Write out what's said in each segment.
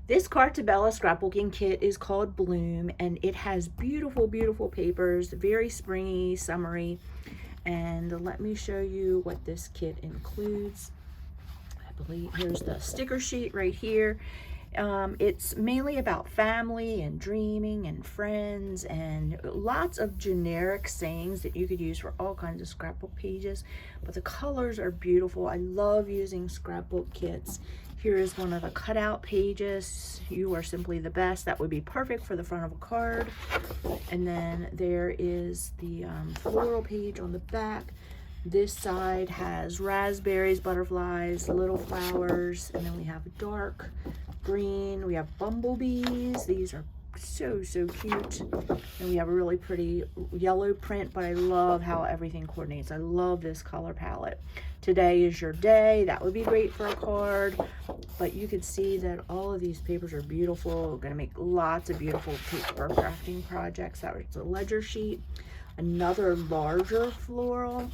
This Carta scrapbooking kit is called Bloom, and it has beautiful, beautiful papers, very springy, summery. And let me show you what this kit includes. I believe here's the sticker sheet right here. It's mainly about family and dreaming and friends and lots of generic sayings that you could use for all kinds of scrapbook pages, but the colors are beautiful. I love using scrapbook kits. Here is one of the cutout pages. You are simply the best. That would be perfect for the front of a card. And then there is the floral page on the back. This side has raspberries, butterflies, little flowers, and then we have dark green. We have bumblebees. These are so cute. And we have a really pretty yellow print, but I love how everything coordinates. I love this color palette. Today is your day. That would be great for a card, but you can see that all of these papers are beautiful. We're going to make lots of beautiful paper crafting projects. That was a ledger sheet. Another larger floral,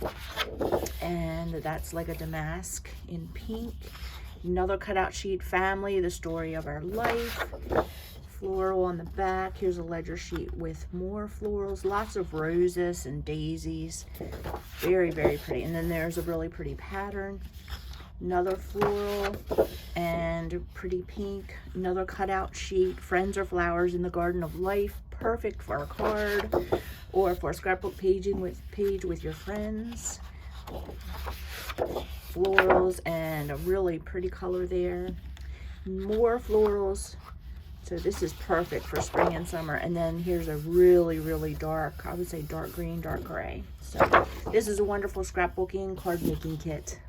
and that's like a damask in pink. Another cutout sheet, family, the story of our life. Floral on the back. Here's a ledger sheet with more florals, lots of roses and daisies. Very pretty. And then there's a really pretty pattern. Another floral and pretty pink. Another cutout sheet, friends or flowers in the garden of life. Perfect for a card or for a scrapbook page with your friends. Florals and a really pretty color there. More florals. So this is perfect for spring and summer. And then here's a really dark, I would say dark green, dark gray. So this is a wonderful scrapbooking card making kit.